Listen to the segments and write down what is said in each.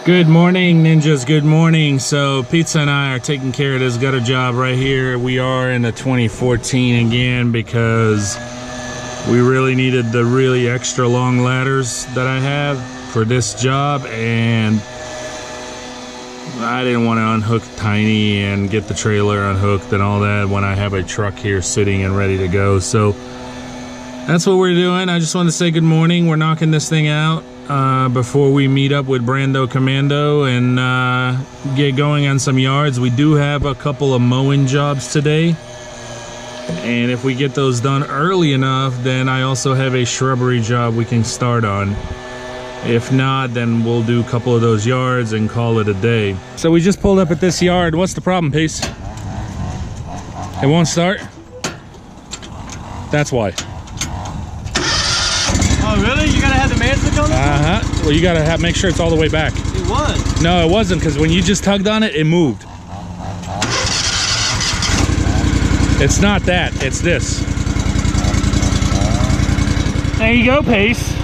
Good morning, ninjas, good morning. So Pizza and I are taking care of this gutter job right here. We are in a 2014 again because we really needed the really extra long ladders that I have for this job, and I didn't want to unhook Tiny and get the trailer unhooked and all that when I have a truck here sitting and ready to go. So that's what we're doing. I just want to say good morning. We're knocking this thing out before we meet up with Brando Commando and get going on some yards. We do have a couple of mowing jobs today, and if we get those done early enough, then I also have a shrubbery job we can start on. If not, then we'll do a couple of those yards and call it a day. So we just pulled up at this yard. What's the problem, Pace? It won't start? That's why. Oh really? You gotta have the man hook on this one? Well, you gotta make sure it's all the way back. It was. No, it wasn't, because when you just tugged on it, it moved. It's not that, it's this. There you go, Pace.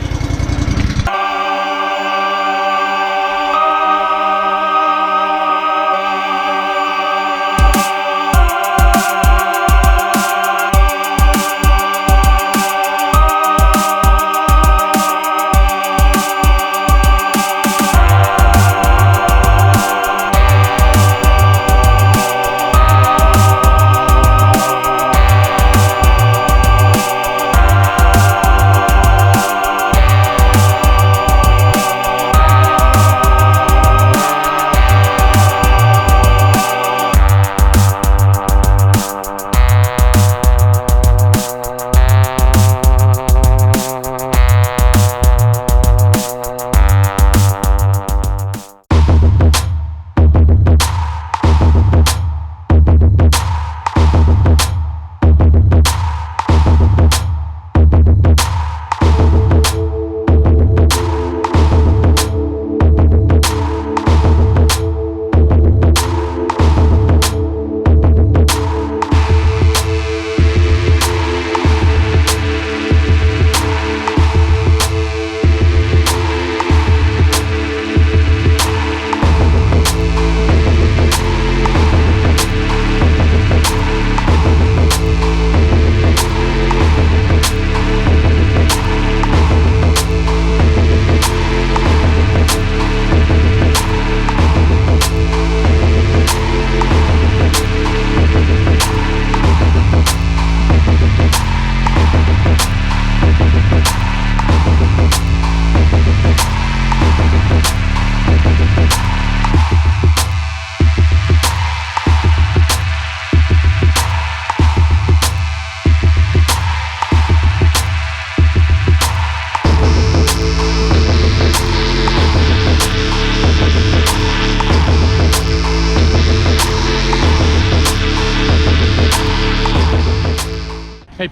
Hey,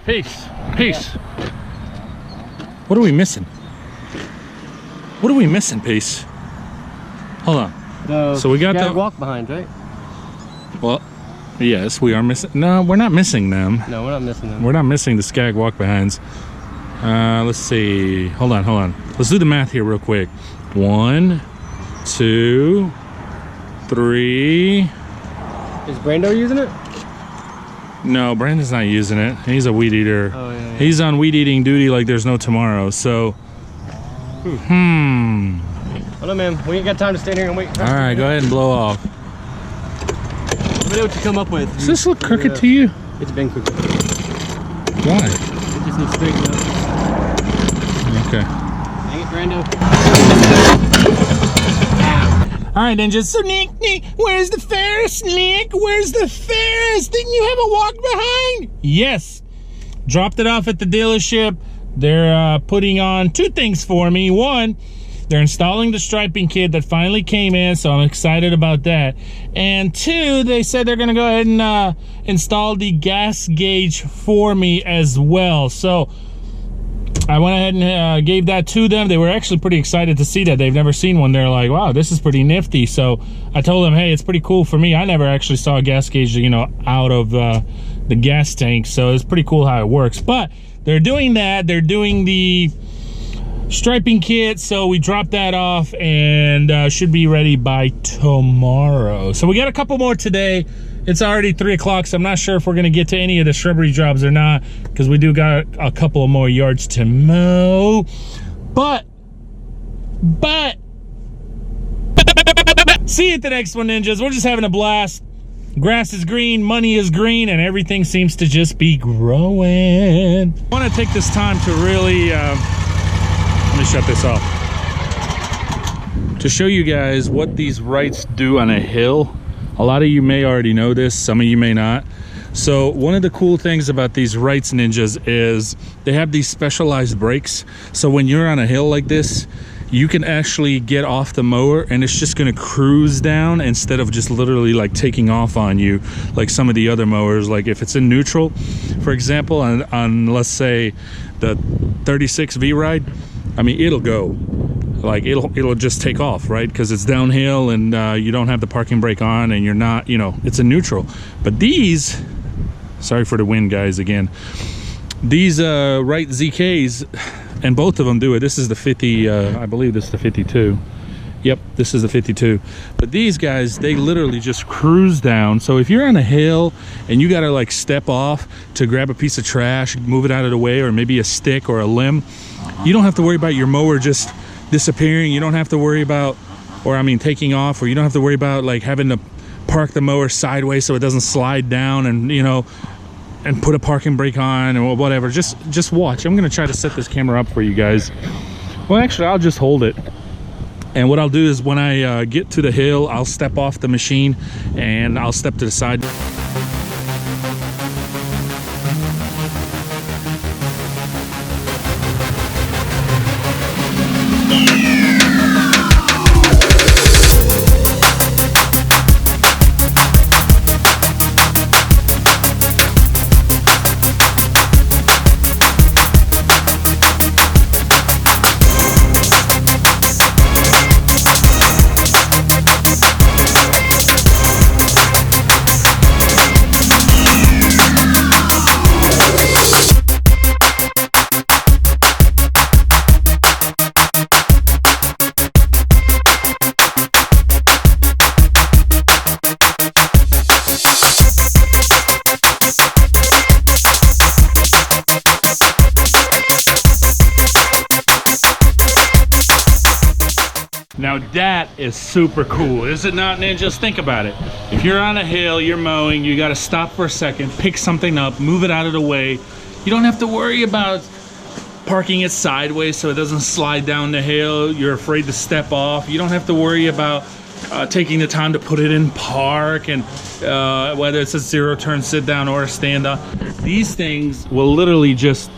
Peace. What are we missing? What are we missing, Peace? Hold on. So we got the walk behind, right? Well, yes, we are missing. No, we're not missing them. No, we're not missing them. We're not missing the Skag walk behinds. Let's see. Hold on. Let's do the math here real quick. 1, 2, 3. Is Brando using it? No, Brandon's not using it. He's a weed eater. Oh, yeah. He's on weed eating duty like there's no tomorrow. So, Hold on, man. We ain't got time to stand here and wait. All right, go ahead and blow off. Let me know what you come up with. Does this look crooked to you? It's been crooked. Why? It just needs straightened up. Okay. Dang it, Brando. All right, ninjas. So, Nick, where's the Ferris, Nick? Where's the Ferris? Didn't you have a walk behind? Yes. Dropped it off at the dealership. They're putting on 2 things for me. 1, they're installing the striping kit that finally came in, so I'm excited about that. And 2, they said they're gonna go ahead and install the gas gauge for me as well. So I went ahead and gave that to them. They were actually pretty excited to see that. They've never seen one. They're like, wow, this is pretty nifty. So I told them, hey, it's pretty cool for me. I never actually saw a gas gauge, you know, out of the gas tank. So it's pretty cool how it works. But they're doing that. They're doing the striping kit, so we dropped that off and should be ready by tomorrow. So we got a couple more today. It's already 3 o'clock, so I'm not sure if we're gonna get to any of the shrubbery jobs or not, because we do got a couple of more yards to mow. But see you at the next one, ninjas. We're just having a blast. Grass is green, money is green, and everything seems to just be growing. I want to take this time to really, let me shut this off. To show you guys what these rights do on a hill. A lot of you may already know this, some of you may not. So one of the cool things about these rights, ninjas, is they have these specialized brakes. So when you're on a hill like this, you can actually get off the mower and it's just going to cruise down instead of just literally like taking off on you like some of the other mowers. Like if it's in neutral, for example, on let's say the 36 V-Ride, I mean, it'll go. Like it'll just take off, right? Because it's downhill and you don't have the parking brake on and you're not, you know, it's a neutral. But these, sorry for the wind, guys, again. These Wright ZKs, and both of them do it. This is the 50, I believe this is the 52. Yep, this is the 52. But these guys, they literally just cruise down. So if you're on a hill and you gotta like step off to grab a piece of trash, move it out of the way, or maybe a stick or a limb, you don't have to worry about your mower just disappearing. You don't have to worry about, or I mean taking off, or you don't have to worry about like having to park the mower sideways so it doesn't slide down and, you know, and put a parking brake on or whatever. Just watch. I'm gonna try to set this camera up for you guys. Well, actually, I'll just hold it. And what I'll do is when I get to the hill, I'll step off the machine and I'll step to the side. Now that is super cool, is it not, ninjas? Think about it. If you're on a hill, you're mowing, you gotta stop for a second, pick something up, move it out of the way. You don't have to worry about parking it sideways so it doesn't slide down the hill. You're afraid to step off. You don't have to worry about taking the time to put it in park, and whether it's a zero turn sit down or a stand up. These things will literally just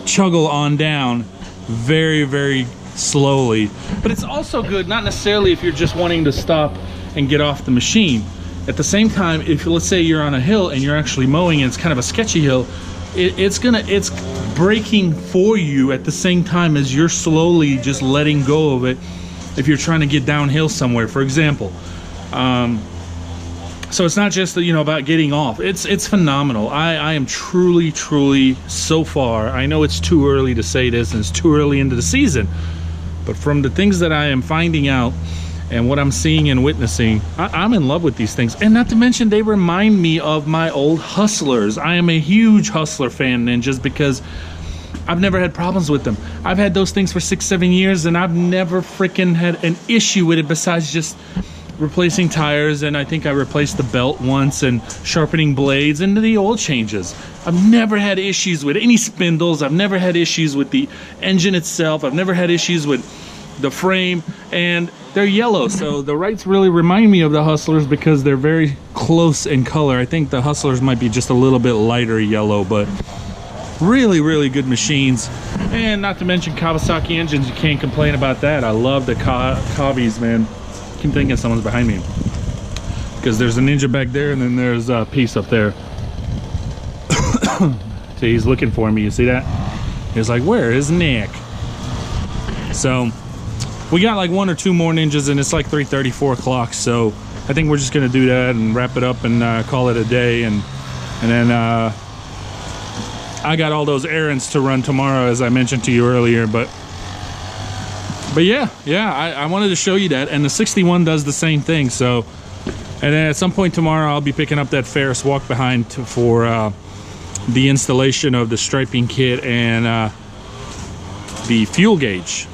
chuggle on down very, very slowly. But it's also good, not necessarily if you're just wanting to stop and get off the machine. At the same time, if let's say you're on a hill and you're actually mowing and it's kind of a sketchy hill, it's braking for you at the same time as you're slowly just letting go of it if you're trying to get downhill somewhere, for example. So it's not just, you know, about getting off. It's phenomenal. I am truly so far, I know it's too early to say this and it's too early into the season, but from the things that I am finding out and what I'm seeing and witnessing, I'm in love with these things. And not to mention, they remind me of my old Hustlers. I am a huge Hustler fan, ninjas, because I've never had problems with them. I've had those things for 6-7 years and I've never freaking had an issue with it besides just replacing tires, and I think I replaced the belt once and sharpening blades and the oil changes. I've never had issues with any spindles. I've never had issues with the engine itself. I've never had issues with the frame, and they're yellow. So the Wrights really remind me of the Hustlers because they're very close in color. I think the Hustlers might be just a little bit lighter yellow, but really good machines. And not to mention Kawasaki engines, you can't complain about that. I love the Kavis, man. I keep thinking someone's behind me because there's a Ninja back there and then there's a piece up there. So he's looking for me, you see that? He's like, where is Nick? So we got like 1 or 2 more Ninjas and it's like 3:30, 4 o'clock. So I think we're just gonna do that and wrap it up and call it a day. And then I got all those errands to run tomorrow, as I mentioned to you earlier, but But yeah, I wanted to show you that, and the 61 does the same thing. So, and then at some point tomorrow, I'll be picking up that Ferris walk behind for the installation of the striping kit and the fuel gauge.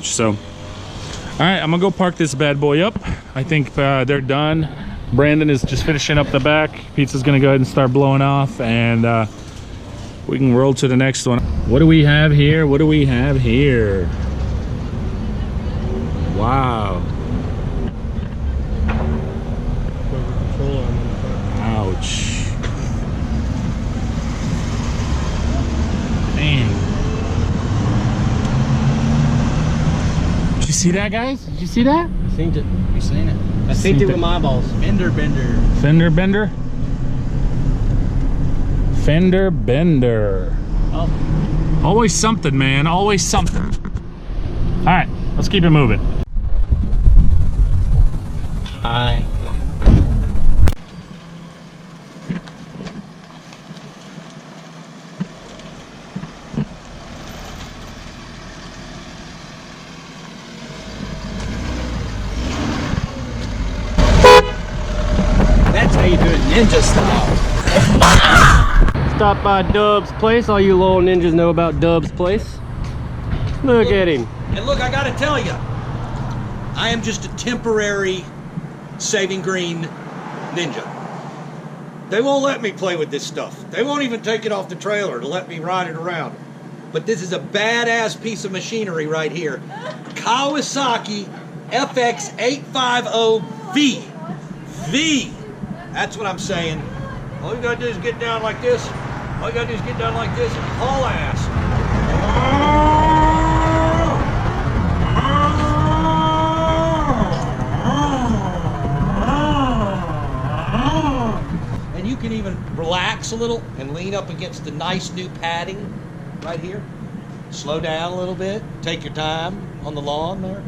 So, all right, I'm gonna go park this bad boy up. I think they're done. Brandon is just finishing up the back. Pizza's gonna go ahead and start blowing off, and we can roll to the next one. What do we have here? What do we have here? Wow. Ouch. Man. Did you see that, guys? Did you see that? I seen it. You seen it? I seen it with my eyeballs. Fender bender. Fender bender? Fender bender. Oh. Always something, man. Always something. All right, let's keep it moving. Hi. That's how you do it ninja style. Stop by Dub's place. All you little ninjas know about Dub's place. Look at him. And look, I gotta tell you, I am just a temporary saving green ninja. They won't let me play with this stuff. They won't even take it off the trailer to let me ride it around. But this is a badass piece of machinery right here. Kawasaki FX850V. V. That's what I'm saying. All you gotta do is get down like this. All you gotta do is get down like this and haul ass. And you can even relax a little and lean up against the nice new padding right here. Slow down a little bit. Take your time on the lawn there.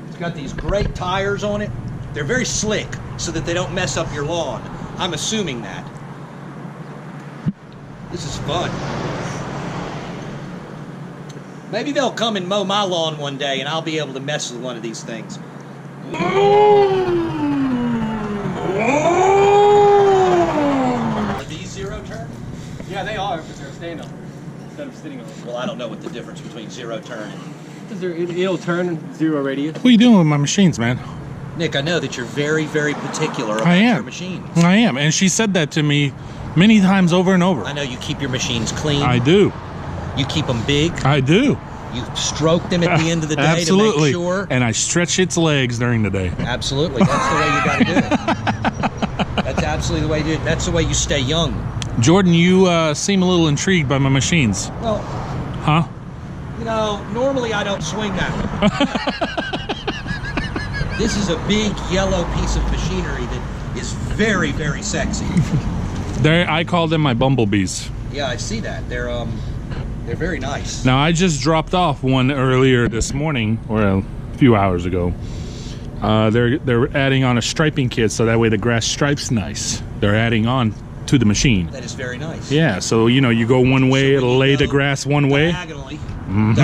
It's got these great tires on it. They're very slick so that they don't mess up your lawn. I'm assuming that. This is fun. Maybe they'll come and mow my lawn one day and I'll be able to mess with one of these things. Are these zero turn? Yeah, they are, but they're stand up instead of sitting on. Well, I don't know what the difference between zero turn and... Because it'll turn zero radius. What are you doing with my machines, man? Nick, I know that you're very, very particular about I am. your machines. I am, and she said that to me many times over and over. I know you keep your machines clean. I do. You keep them big. I do. You stroke them at the end of the day Absolutely. to make sure. And I stretch its legs during the day. Absolutely. That's the way you got to do it. That's absolutely the way you do it. That's the way you stay young. Jordan, you seem a little intrigued by my machines. Well, Huh? you know, normally I don't swing that way. This is a big yellow piece of machinery that is very, very sexy. I call them my bumblebees. Yeah, I see that. They're very nice. Now, I just dropped off one earlier this morning, or a few hours ago. They're adding on a striping kit, so that way the grass stripes nice. They're adding on to the machine. That is very nice. Yeah, so you know, you go one way, So it'll when you lay the go grass one way. Diagonally, Mhm.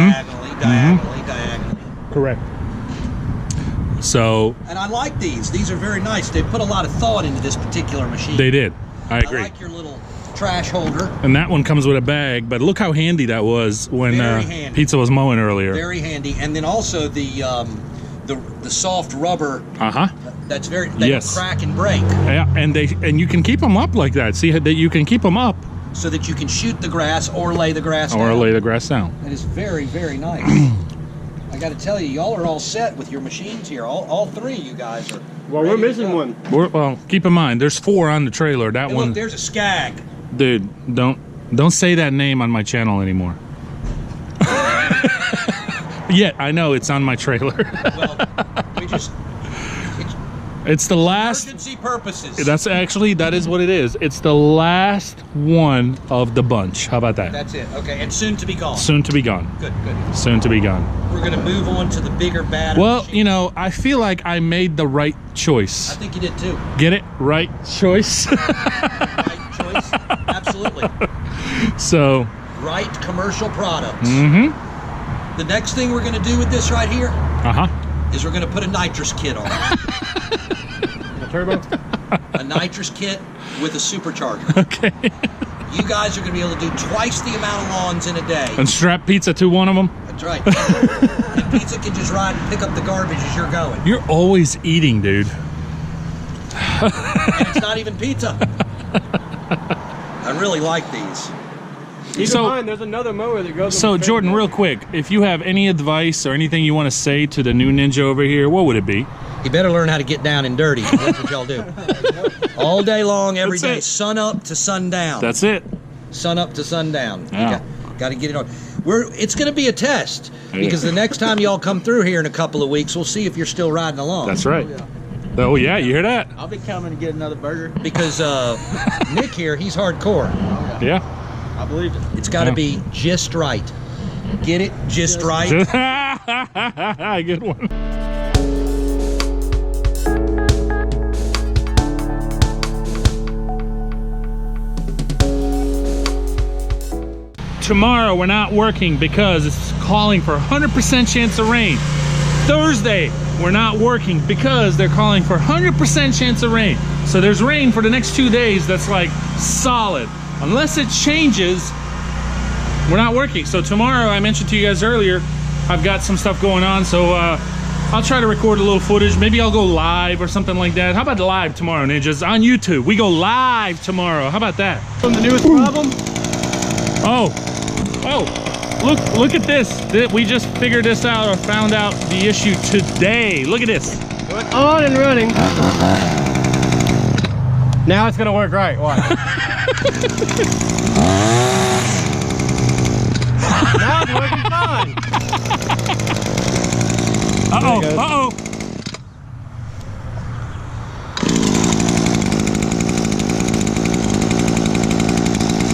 diagonally. Correct. So And I like these. These are very nice. They put a lot of thought into this particular machine. they did. I I agree. like your little trash holder. And that one comes with a bag, but look how handy that was when Very handy. Pizza was mowing earlier. Very handy. And then also the soft rubber. Uh-huh. That's very. They Yes. don't crack and break, Yeah, and you can keep them up like that. See that you can keep them up so that you can shoot the grass or lay the grass or down. lay the grass down. That is very, very nice. I got to tell you, y'all are all set with your machines here. All three of you guys are. Well, we're ready to missing go. one. Well, keep in mind, there's 4 on the trailer. That Hey, one, look, there's a Skag. dude, don't say that name on my channel anymore. Yeah, I know it's on my trailer. Well, we just. It's the last. Emergency purposes. That is what it is. It's the last one of the bunch. How about that? That's it. Okay, and soon to be gone. Soon to be gone. Good. Soon to be gone. We're gonna move on to the bigger, badder. Well, machine. you know, I feel like I made the right I choice. think you did too. Get it? Right choice. Right choice. Absolutely. So, Right commercial products. mm-hmm. The next thing we're gonna do with this right here Uh-huh. is we're gonna put a nitrous kit on it. A turbo? A nitrous kit with a supercharger. Okay. You guys are gonna be able to do twice the amount of lawns in a day. And strap pizza to one of them. That's right. And Pizza can just ride and pick up the garbage as you're going. You're always eating, dude. And it's not even pizza. I really like these. Keep So- in mind, there's another mower that goes. So on the Jordan, trailer. real quick, if you have any advice or anything you want to say to the new Ninja over here, what would it be? You better learn how to get down and dirty. That's what y'all do. All day long, every That's day, it. sun up to sundown. That's it. Sun up to sundown. Yeah. Got to get it on. It's going to be a test because the next time y'all come through here in a couple of weeks, we'll see if you're still riding along. That's right. Oh yeah, you hear that? I'll be coming to get another burger. Because Nick here, he's hardcore. Yeah. I believe it. It's got to Yeah. be just right. Get it? Just right. Good one. Tomorrow we're not working because it's calling for 100% chance of rain. Thursday we're not working because they're calling for 100% chance of rain. So there's rain for the next 2 days that's like solid. Unless it changes, we're not working. So tomorrow, I mentioned to you guys earlier, I've got some stuff going on, so I'll try to record a little footage. Maybe I'll go live or something like that. How about live tomorrow, Ninjas? On YouTube. We go live tomorrow. How about that? From the newest problem. Oh, look at this. We just figured this out or found out the issue today. Look at this. On and running. Now it's gonna work right. Watch. Now it's working fine. Uh-oh, There it goes. uh-oh.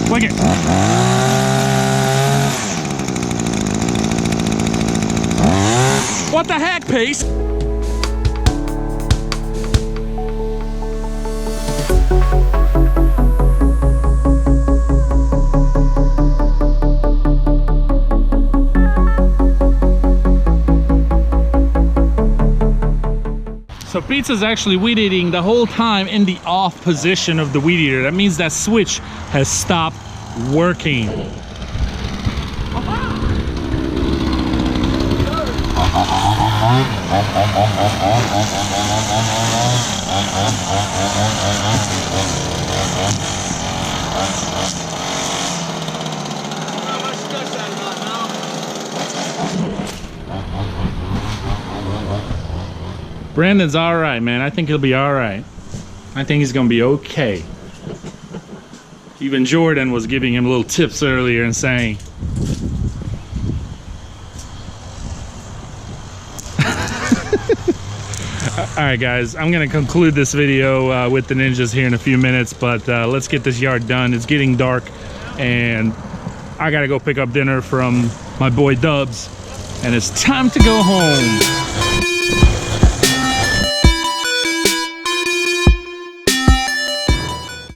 Look it. What the heck, Pace? So Pizza's actually weed eating the whole time in the off position of the weed eater. That means that switch has stopped working. Brandon's all right, man. I think he'll be all right. I think he's gonna be okay. Even Jordan was giving him little tips earlier and saying, all right, guys, I'm gonna conclude this video with the Ninjas here in a few minutes, but let's get this yard done. It's getting dark and I gotta go pick up dinner from my boy Dubs, and it's time to go home.